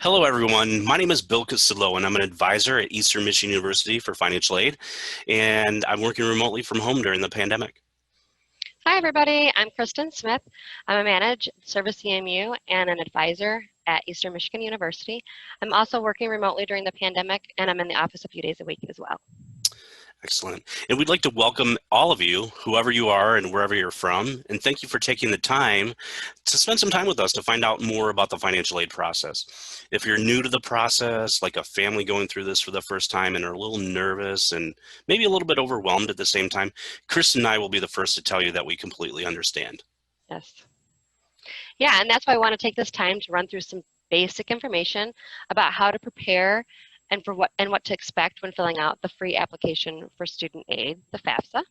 Hello, everyone. My name is Bill Casillo, and I'm an advisor at Eastern Michigan University for financial aid, and I'm working remotely from home during the pandemic. Hi, everybody. I'm Kristen Smith. I'm a manager at Service EMU and an advisor at Eastern Michigan University. I'm also working remotely during the pandemic, and I'm in the office a few days a week as well. Excellent. And we'd like to welcome all of you, whoever you are and wherever you're from, and thank you for taking the time to spend some time with us to find out more about the financial aid process. If you're new to the process, like a family going through this for the first time and are a little nervous and maybe a little bit overwhelmed at the same time, Chris and I will be the first to tell you that we completely understand. Yes. Yeah, and that's why I want to take this time to run through some basic information about how to prepare and what to expect when filling out the free application for student aid, the FAFSA.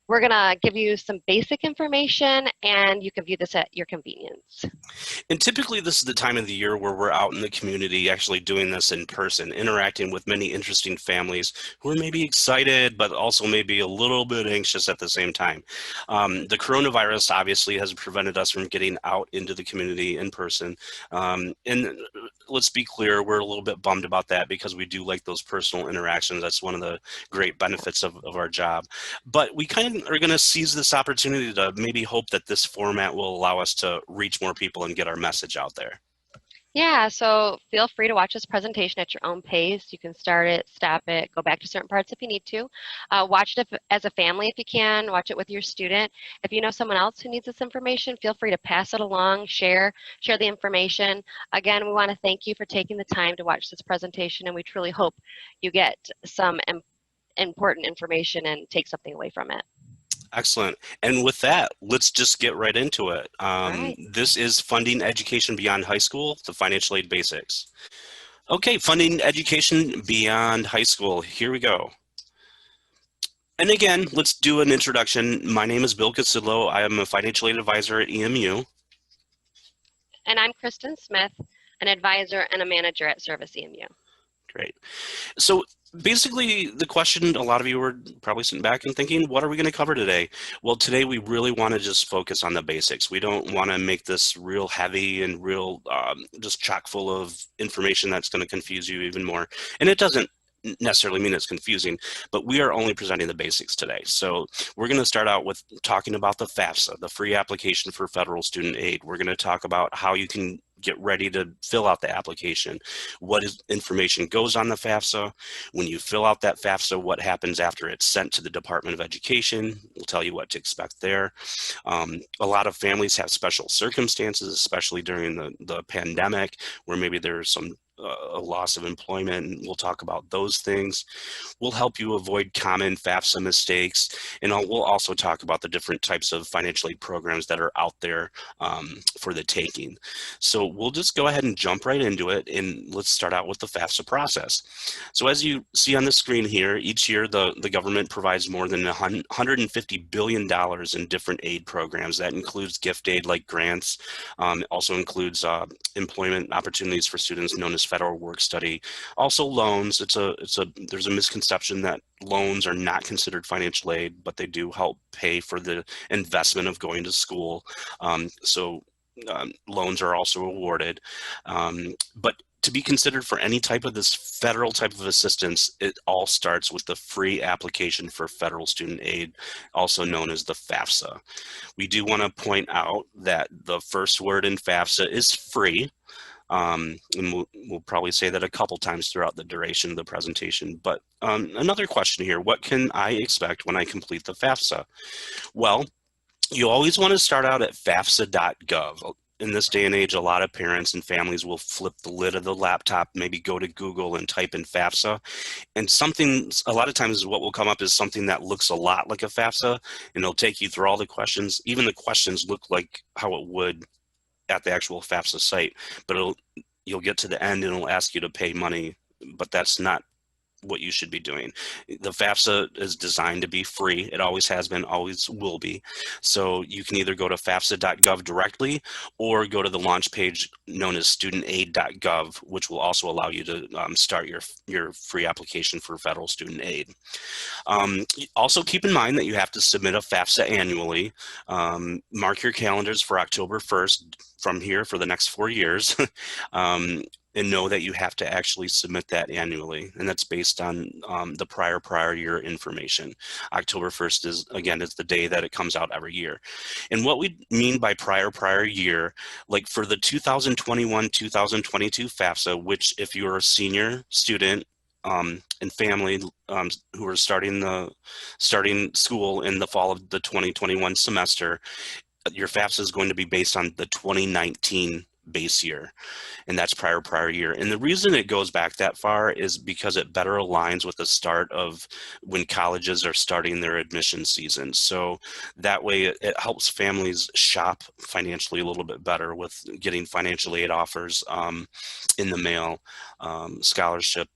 We're going to give you some basic information, and you can view this at your convenience. And typically this is the time of the year where we're out in the community actually doing this in person, interacting with many interesting families who are maybe excited, but also maybe a little bit anxious at the same time. The coronavirus obviously has prevented us from getting out into the community in person. And let's be clear, we're a little bit bummed about that because we do like those personal interactions. That's one of the great benefits of our job. But we kind of are going to seize this opportunity to maybe hope that this format will allow us to reach more people and get our message out there. Yeah, so feel free to watch this presentation at your own pace. You can start it, stop it, go back to certain parts if you need to. Watch it as a family if you can. Watch it with your student. If you know someone else who needs this information, feel free to pass it along, share the information. Again, we want to thank you for taking the time to watch this presentation, and we truly hope you get some important information and take something away from it. Excellent. And with that, let's just get right into it. All right. This is Funding Education Beyond High School, the Financial Aid Basics. Okay, Funding Education Beyond High School. Here we go. And again, let's do an introduction. My name is Bill Casillo. I am a financial aid advisor at EMU. And I'm Kristen Smith, an advisor and a manager at Service EMU. Great. So basically, the question a lot of you were probably sitting back and thinking, what are we going to cover today? Well, today we really want to just focus on the basics. We don't want to make this real heavy and real just chock full of information that's going to confuse you even more. And it doesn't necessarily mean it's confusing, but we are only presenting the basics today. So we're going to start out with talking about the FAFSA, the free application for federal student aid. We're going to talk about how you can get ready to fill out the application, what information goes on the FAFSA, when you fill out that FAFSA, what happens after it's sent to the Department of Education. We'll tell you what to expect there. A lot of families have special circumstances, especially during the pandemic, where maybe there's some a loss of employment, and we'll talk about those things. We'll help you avoid common FAFSA mistakes, and we'll also talk about the different types of financial aid programs that are out there for the taking. So we'll just go ahead and jump right into it, and let's start out with the FAFSA process. So as you see on the screen here, each year the government provides more than $150 billion in different aid programs. That includes gift aid like grants, also includes employment opportunities for students known as federal work study, also loans. There's a misconception that loans are not considered financial aid, but they do help pay for the investment of going to school. Loans are also awarded, but to be considered for any type of this federal type of assistance, it all starts with the free application for federal student aid, also known as the FAFSA. We do want to point out that the first word in FAFSA is free. And we'll probably say that a couple times throughout the duration of the presentation. But another question here, what can I expect when I complete the FAFSA? Well, you always want to start out at FAFSA.gov. In this day and age, a lot of parents and families will flip the lid of the laptop, maybe go to Google and type in FAFSA. And a lot of times what will come up is something that looks a lot like a FAFSA, and it'll take you through all the questions. Even the questions look like how it would at the actual FAFSA site, but you'll get to the end and it'll ask you to pay money, but that's not what you should be doing. The FAFSA is designed to be free. It always has been, always will be. So you can either go to fafsa.gov directly or go to the launch page known as studentaid.gov, which will also allow you to start your free application for federal student aid. Also keep in mind that you have to submit a FAFSA annually. Mark your calendars for October 1st from here for the next 4 years. And know that you have to actually submit that annually, and that's based on the prior year information. October 1st is, again, it's the day that it comes out every year. And what we mean by prior year, like for the 2021-2022 FAFSA, which if you're a senior student and family who are starting school in the fall of the 2021 semester, your FAFSA is going to be based on the 2019 base year, and that's prior year. And the reason it goes back that far is because it better aligns with the start of when colleges are starting their admission season. So that way it helps families shop financially a little bit better with getting financial aid offers in the mail, scholarship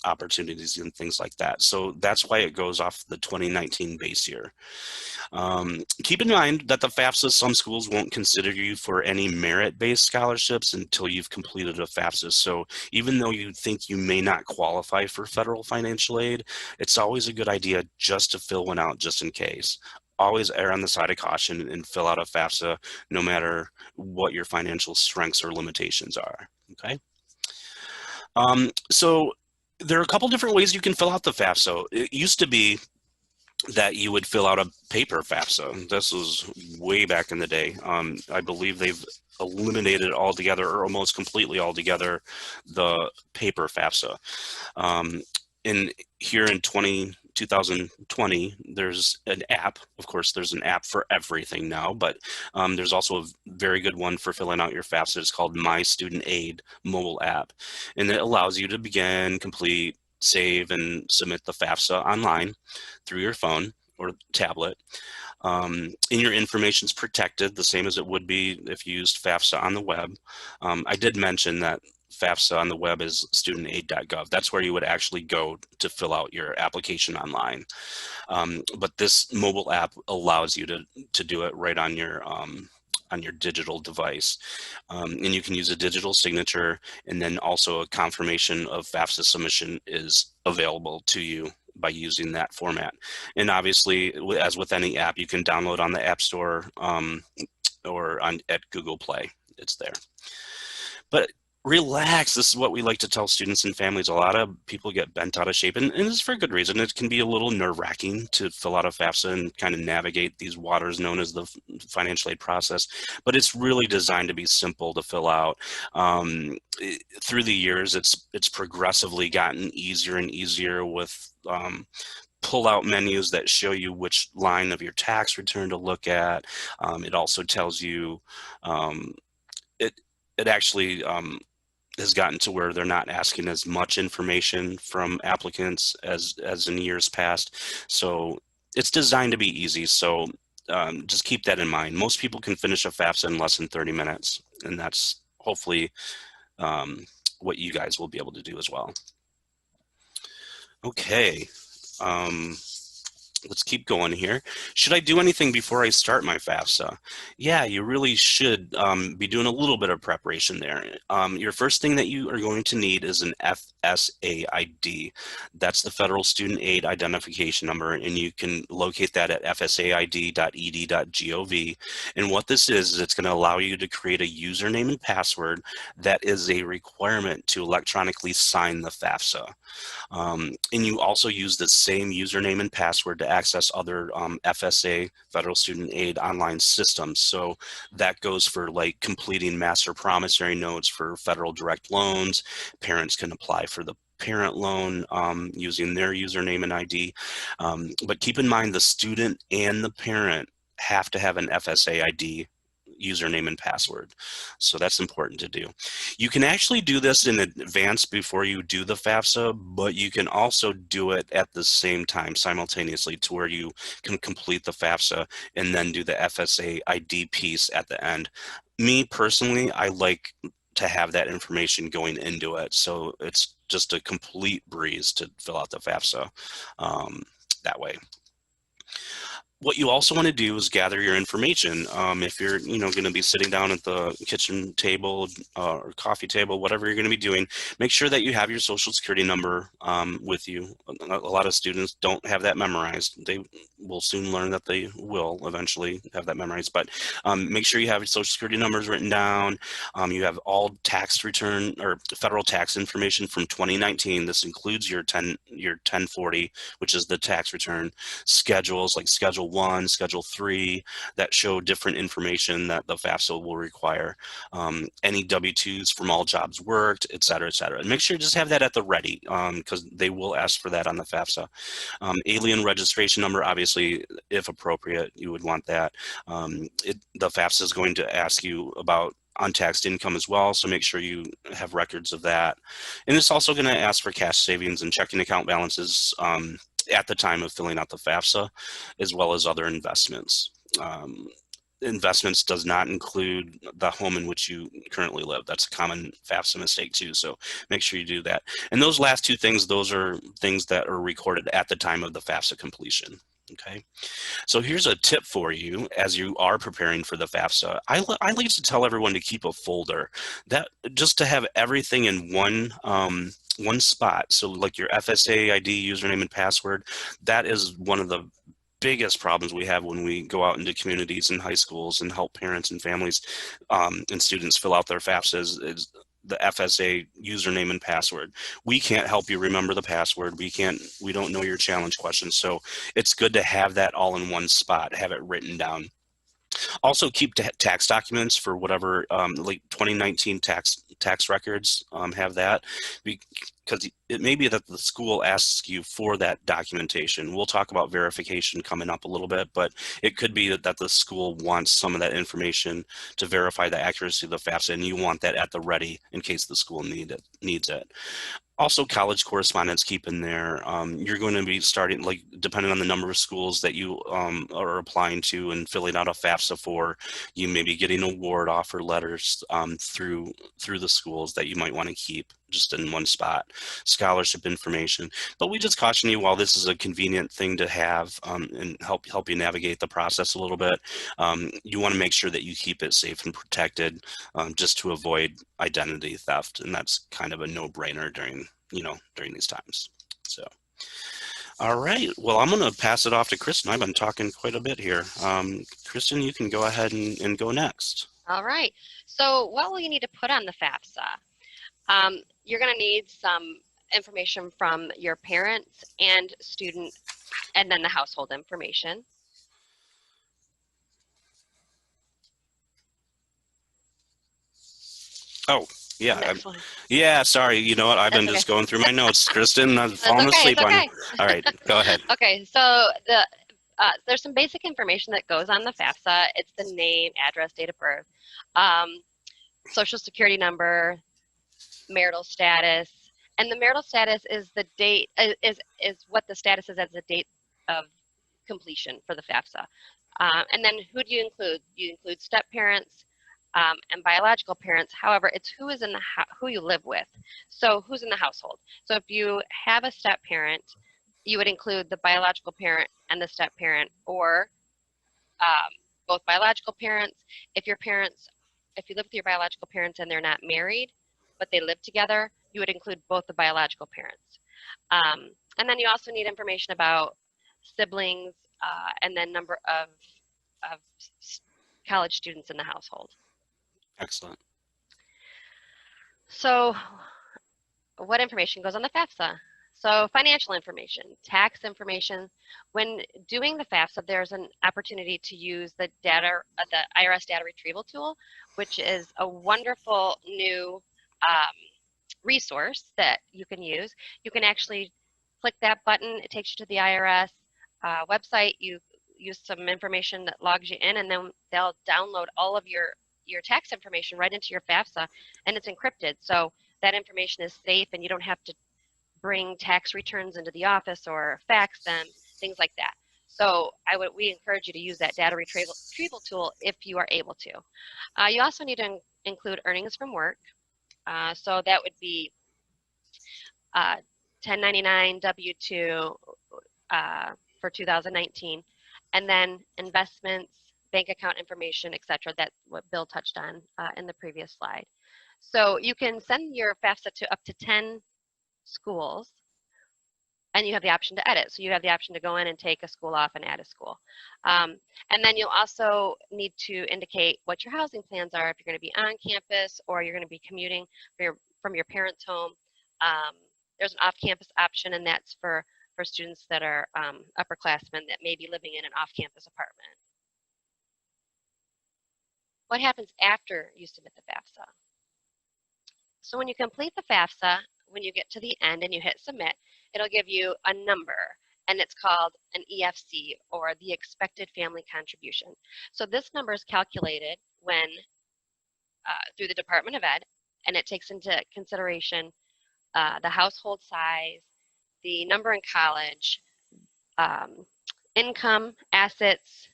opportunities and things like that. So that's why it goes off the 2019 base year. Keep in mind that the FAFSA, some schools won't consider you for any merit-based scholarships until you've completed a FAFSA. So even though you think you may not qualify for federal financial aid, it's always a good idea just to fill one out just in case. Always err on the side of caution and fill out a FAFSA no matter what your financial strengths or limitations are, okay? So there are a couple different ways you can fill out the FAFSA. It used to be that you would fill out a paper FAFSA. This was way back in the day. I believe they've eliminated altogether, or almost completely altogether, the paper FAFSA. And here in 2020, there's an app. Of course, there's an app for everything now, but there's also a very good one for filling out your FAFSA. It's called My Student Aid mobile app, and it allows you to begin, complete, save, and submit the FAFSA online through your phone or tablet. And your information is protected the same as it would be if you used FAFSA on the web. I did mention that FAFSA on the web is studentaid.gov. That's where you would actually go to fill out your application online. But this mobile app allows you to do it right on your digital device. And you can use a digital signature, and then also a confirmation of FAFSA submission is available to you by using that format. And obviously, as with any app, you can download on the App Store or at Google Play. It's there. But relax. This is what we like to tell students and families. A lot of people get bent out of shape, and it's for good reason. It can be a little nerve-wracking to fill out a FAFSA and kind of navigate these waters known as the financial aid process, but it's really designed to be simple to fill out. Through the years, it's progressively gotten easier and easier with pull-out menus that show you which line of your tax return to look at. It also tells you it actually has gotten to where they're not asking as much information from applicants as in years past. So it's designed to be easy. So just keep that in mind. Most people can finish a FAFSA in less than 30 minutes, and that's hopefully what you guys will be able to do as well. Okay. Let's keep going here. Should I do anything before I start my FAFSA? Yeah, you really should be doing a little bit of preparation there. Your first thing that you are going to need is an FSA ID. That's the Federal Student Aid Identification Number, and you can locate that at fsaid.ed.gov. And what this is it's going to allow you to create a username and password that is a requirement to electronically sign the FAFSA. And you also use the same username and password to access other FSA, Federal Student Aid online systems. So that goes for like completing master promissory notes for federal direct loans. Parents can apply for the parent loan using their username and ID. But keep in mind the student and the parent have to have an FSA ID username and password. So that's important to do. You can actually do this in advance before you do the FAFSA, but you can also do it at the same time simultaneously to where you can complete the FAFSA and then do the FSA ID piece at the end. Me personally, I like to have that information going into it. So it's just a complete breeze to fill out the FAFSA that way. What you also want to do is gather your information. If you're, going to be sitting down at the kitchen table or coffee table, whatever you're going to be doing, make sure that you have your social security number with you. A lot of students don't have that memorized. They will soon learn that they will eventually have that memorized, but make sure you have your social security numbers written down. You have all tax return or federal tax information from 2019. This includes your 1040, which is the tax return schedules, like Schedule 1, Schedule 3, that show different information that the FAFSA will require. Any W-2s from all jobs worked, et cetera, et cetera. And make sure you just have that at the ready because they will ask for that on the FAFSA. Alien registration number, obviously, if appropriate, you would want that. The FAFSA is going to ask you about untaxed income as well, so make sure you have records of that. And it's also going to ask for cash savings and checking account balances at the time of filling out the FAFSA, as well as other investments. Investments does not include the home in which you currently live. That's a common FAFSA mistake too, so make sure you do that. And those last two things, those are things that are recorded at the time of the FAFSA completion. Okay, so here's a tip for you as you are preparing for the FAFSA. I like to tell everyone to keep a folder, that just to have everything in one spot. So like your FSA ID, username and password, that is one of the biggest problems we have when we go out into communities and high schools and help parents and families and students fill out their FAFSAs is the FSA username and password. We can't help you remember the password. We don't know your challenge questions. So it's good to have that all in one spot, have it written down. Also keep tax documents for whatever, like 2019 tax records, have that, because it may be that the school asks you for that documentation. We'll talk about verification coming up a little bit, but it could be that the school wants some of that information to verify the accuracy of the FAFSA, and you want that at the ready in case the school needs it. Also, college correspondence, keep in there. You're going to be starting, like, depending on the number of schools that you are applying to and filling out a FAFSA for, you may be getting award offer letters through the schools that you might want to keep just in one spot, scholarship information. But we just caution you, while this is a convenient thing to have and help you navigate the process a little bit, you want to make sure that you keep it safe and protected just to avoid identity theft. And that's kind of a no-brainer during these times. So, all right. Well, I'm going to pass it off to Kristen. I've been talking quite a bit here. Kristen, you can go ahead and go next. All right. So what will you need to put on the FAFSA? You're going to need some information from your parents and student, and then the household information. Oh, yeah. Next one. Yeah, sorry. You know what? I've been That's just okay. going through my notes, Kristen. I've That's fallen okay. asleep It's on you. okay. All right, go ahead. Okay. So there's some basic information that goes on the FAFSA. It's the name, address, date of birth, social security number, marital status, and the marital status is the date is what the status is as the date of completion for the FAFSA. And then who do you include? You include step parents and biological parents. However, it's who is in the who you live with. So who's in the household? So if you have a step parent, you would include the biological parent and the step parent, or both biological parents. If you live with your biological parents and they're not married, but they live together, you would include both the biological parents. And then you also need information about siblings and then number of college students in the household. Excellent. So what information goes on the FAFSA? So financial information, tax information. When doing the FAFSA, there's an opportunity to use the IRS data retrieval tool, which is a wonderful new resource that you can use. You can actually click that button. It takes you to the IRS website. You use some information that logs you in, and then they'll download all of your tax information right into your FAFSA, and it's encrypted. So that information is safe, and you don't have to bring tax returns into the office or fax them, things like that. So we encourage you to use that data retrieval tool if you are able to. You also need to include earnings from work. So that would be 1099 W-2 for 2019, and then investments, bank account information, etc. That's what Bill touched on in the previous slide. So you can send your FAFSA to up to 10 schools, and you have the option to edit. So you have the option to go in and take a school off and add a school. And then you'll also need to indicate what your housing plans are if you're going to be on campus or you're going to be commuting from your parents' home. There's an off-campus option, and that's for students that are upperclassmen that may be living in an off-campus apartment. What happens after you submit the FAFSA? So when you complete the FAFSA, when you get to the end and you hit submit, it'll give you a number, and it's called an EFC, or the expected family contribution. So this number is calculated when through the Department of Ed, and it takes into consideration the household size, the number in college, income, assets,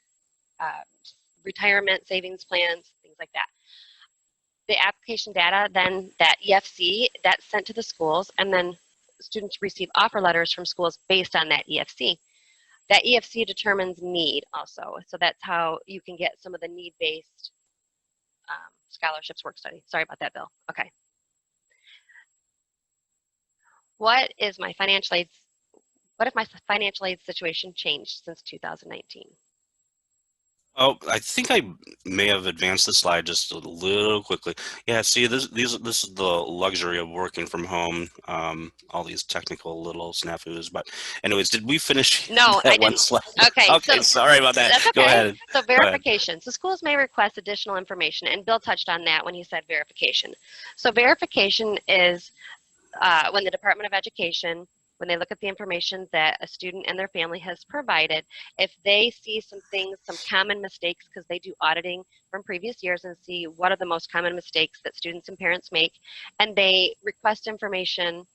retirement, savings plans, things like that. The application data, then that EFC, that's sent to the schools, and then students receive offer letters from schools based on that EFC. That EFC determines need also, so that's how you can get some of the need-based scholarships work study. Sorry about that, Bill. Okay. What if my financial aid situation changed since 2019? Oh, I think I may have advanced the slide just a little quickly. Yeah, see, this is the luxury of working from home. All these technical little snafus, but anyways, did we finish No, that I one didn't. slide? Okay, Okay, so sorry about that. that's Go okay. ahead. So Go ahead. verification. So schools may request additional information, and Bill touched on that when he said verification. So verification is when the Department of Education, when they look at the information that a student and their family has provided, if they see some things, some common mistakes, because they do auditing from previous years and see what are the most common mistakes that students and parents make, and they request information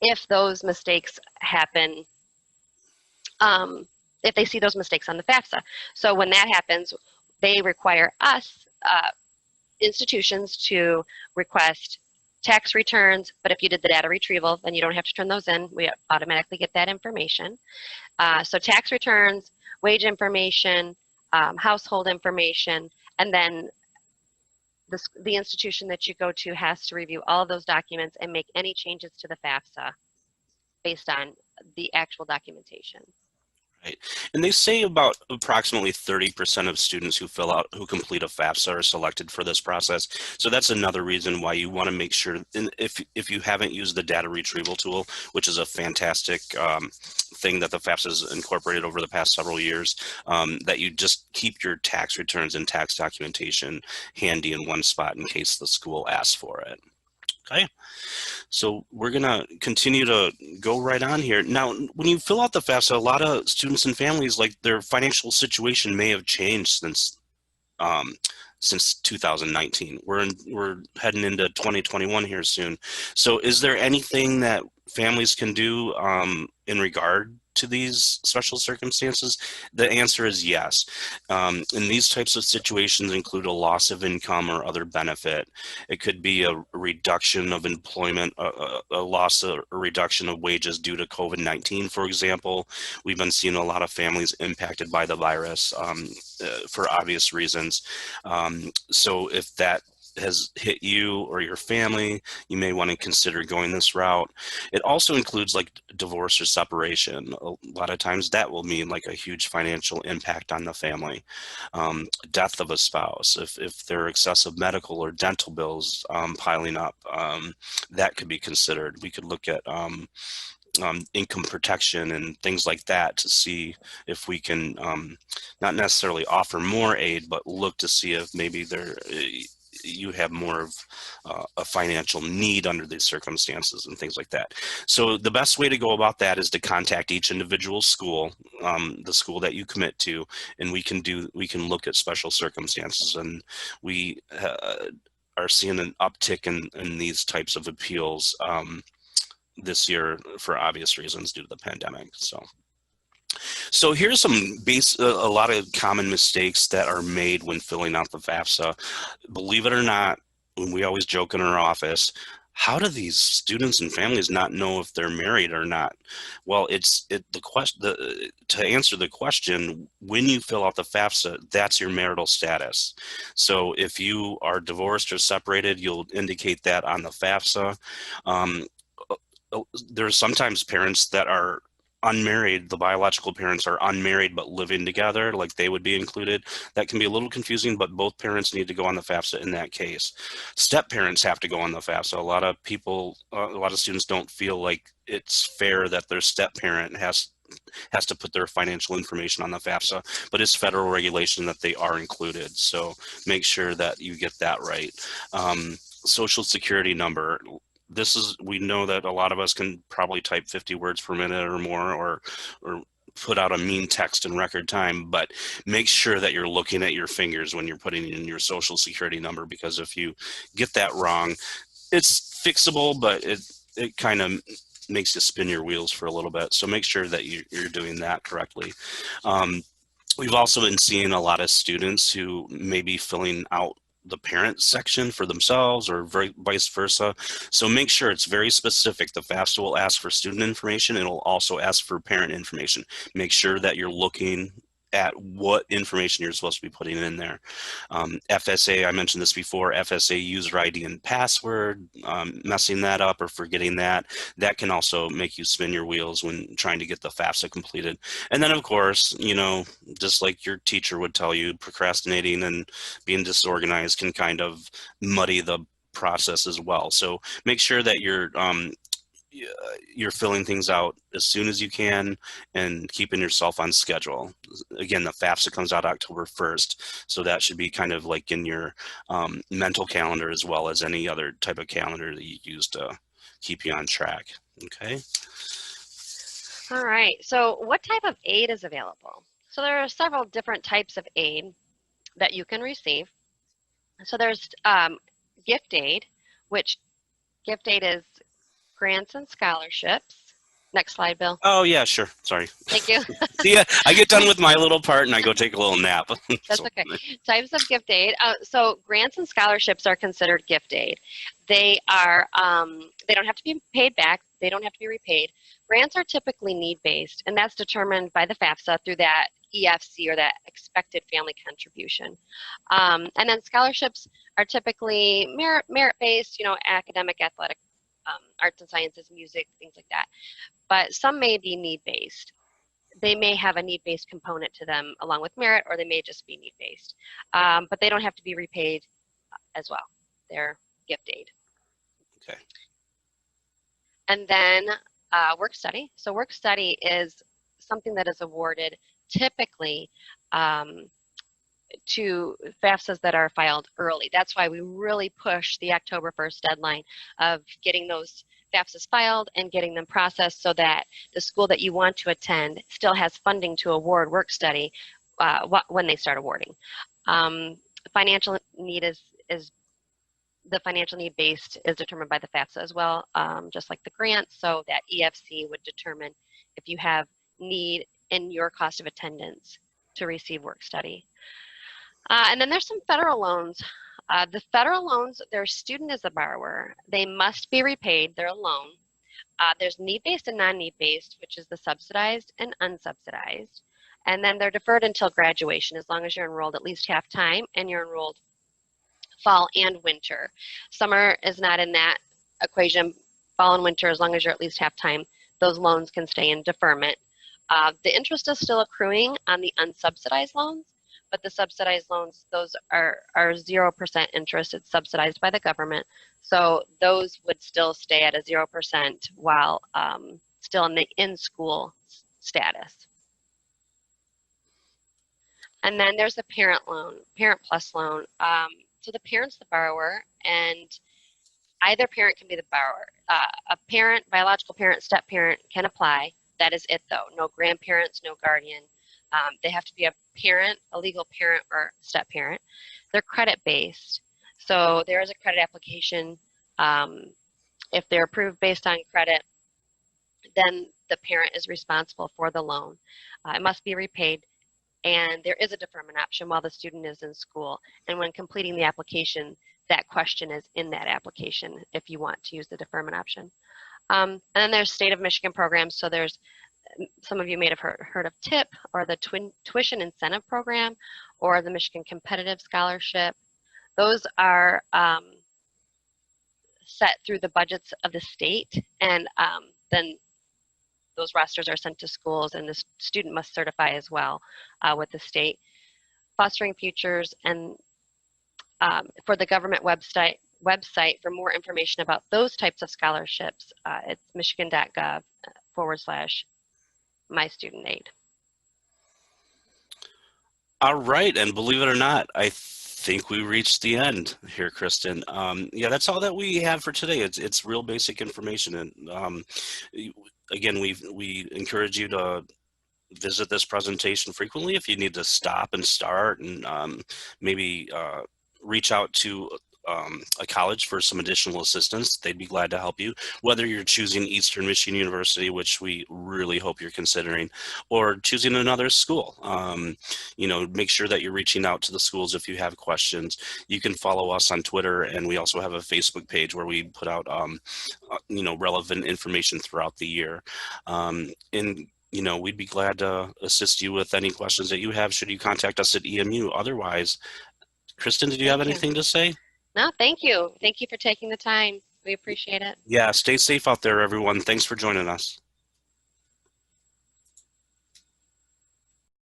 if those mistakes happen, if they see those mistakes on the FAFSA. So when that happens, they require us, institutions, to request tax returns, but if you did the data retrieval, then you don't have to turn those in. We automatically get that information. So tax returns, wage information, household information, and then the institution that you go to has to review all of those documents and make any changes to the FAFSA based on the actual documentation. Right. And they say about approximately 30% of students who complete a FAFSA are selected for this process. So that's another reason why you want to make sure, if you haven't used the data retrieval tool, which is a fantastic thing that the FAFSA has incorporated over the past several years, that you just keep your tax returns and tax documentation handy in one spot in case the school asks for it. Okay. So we're going to continue to go right on here. Now, when you fill out the FAFSA, a lot of students and families, like, their financial situation may have changed since 2019. We're heading into 2021 here soon. So is there anything that families can do in regard to these special circumstances? The answer is yes. And these types of situations include a loss of income or other benefit. It could be a reduction of employment, a loss or a reduction of wages due to COVID-19, for example. We've been seeing a lot of families impacted by the virus for obvious reasons. So if that has hit you or your family, you may want to consider going this route. It also includes, like, divorce or separation. A lot of times that will mean, like, a huge financial impact on the family. Death of a spouse, if there are excessive medical or dental bills piling up, that could be considered. We could look at income protection and things like that to see if we can not necessarily offer more aid, but look to see if maybe you have more of a financial need under these circumstances and things like that. So the best way to go about that is to contact each individual school, the school that you commit to, and we can look at special circumstances. And we are seeing an uptick in these types of appeals this year for obvious reasons due to the pandemic. So here's a lot of common mistakes that are made when filling out the FAFSA. Believe it or not, when we always joke in our office, how do these students and families not know if they're married or not? Well, the question, to answer the question, when you fill out the FAFSA, that's your marital status. So if you are divorced or separated, you'll indicate that on the FAFSA. Um, there's sometimes parents that are unmarried, the biological parents are unmarried but living together, like they would be included. That can be a little confusing, but both parents need to go on the FAFSA in that case. Step parents have to go on the FAFSA. A lot of people, a lot of students don't feel like it's fair that their step parent has to put their financial information on the FAFSA, but it's federal regulation that they are included. So make sure that you get that right. Social security number. We know that a lot of us can probably type 50 words per minute or more, or put out a mean text in record time, but make sure that you're looking at your fingers when you're putting in your social security number, because if you get that wrong, it's fixable, but it kind of makes you spin your wheels for a little bit. So make sure that you're doing that correctly. Um, we've also been seeing a lot of students who may be filling out the parent section for themselves or vice versa. So make sure it's very specific. The FAFSA will ask for student information. It'll also ask for parent information. Make sure that you're looking at what information you're supposed to be putting in there. FSA, I mentioned this before, FSA user ID and password, messing that up or forgetting that can also make you spin your wheels when trying to get the FAFSA completed. And then of course, just like your teacher would tell you, procrastinating and being disorganized can kind of muddy the process as well. So make sure that you're filling things out as soon as you can and keeping yourself on schedule. Again, the FAFSA comes out October 1st, so that should be kind of like in your mental calendar as well as any other type of calendar that you use to keep you on track. Okay. All right, so what type of aid is available? So there are several different types of aid that you can receive. So there's gift aid, which gift aid is grants and scholarships. Next slide, Bill. Oh yeah, sure. Sorry. Thank you. See, I get done with my little part and I go take a little nap. That's So, okay. Types of gift aid. So grants and scholarships are considered gift aid. They are, they don't have to be paid back. They don't have to be repaid. Grants are typically need-based, and that's determined by the FAFSA through that EFC, or that expected family contribution. And then scholarships are typically merit-based, academic, athletic, arts and sciences, music, things like that. But some may be need-based. They may have a need-based component to them along with merit, or they may just be need-based. But they don't have to be repaid as well. They're gift aid. okay. And then work study. So work study is something that is awarded typically to FAFSAs that are filed early. That's why we really push the October 1st deadline of getting those FAFSAs filed and getting them processed, so that the school that you want to attend still has funding to award work study when they start awarding. Financial need is the financial need based is determined by the FAFSA as well, just like the grant. So that EFC would determine if you have need in your cost of attendance to receive work study. And then there's some federal loans. The federal loans, their student is a borrower. They must be repaid their loan. There's need-based and non-need-based, which is the subsidized and unsubsidized. And then they're deferred until graduation, as long as you're enrolled at least half time and you're enrolled fall and winter. Summer is not in that equation. Fall and winter, as long as you're at least half time, those loans can stay in deferment. The interest is still accruing on the unsubsidized loans, but the subsidized loans, those are 0% interest. It's subsidized by the government. So those would still stay at a 0% while still in the in-school status. And then there's the parent loan, Parent Plus loan. So the parent's the borrower, and either parent can be the borrower. A parent, biological parent, step parent can apply. That is it though. No grandparents, no guardian. They have to be a parent, a legal parent, or step parent. They're credit based. So there is a credit application. If they're approved based on credit, then the parent is responsible for the loan. It must be repaid, and there is a deferment option while the student is in school. And when completing the application, that question is in that application if you want to use the deferment option. And then there's State of Michigan programs. So there's, some of you may have heard of TIP, or the Tuition Incentive Program, or the Michigan Competitive Scholarship. Those are set through the budgets of the state, and then those rosters are sent to schools, and the student must certify as well with the state. Fostering Futures, and for the government website for more information about those types of scholarships, it's michigan.gov/MyStudentAid. All right, and believe it or not, I think we reached the end here, Kristen. Yeah, that's all that we have for today. It's real basic information, and again, we encourage you to visit this presentation frequently if you need to stop and start, and maybe reach out to a college for some additional assistance. They'd be glad to help you, whether you're choosing Eastern Michigan University, which we really hope you're considering, or choosing another school. You know, make sure that you're reaching out to the schools if you have questions. You can follow us on Twitter, and we also have a Facebook page where we put out you know, relevant information throughout the year. And you know, we'd be glad to assist you with any questions that you have should you contact us at EMU. Otherwise, Kristen, did you have anything to say? No, thank you. Thank you for taking the time. We appreciate it. Yeah, stay safe out there, everyone. Thanks for joining us.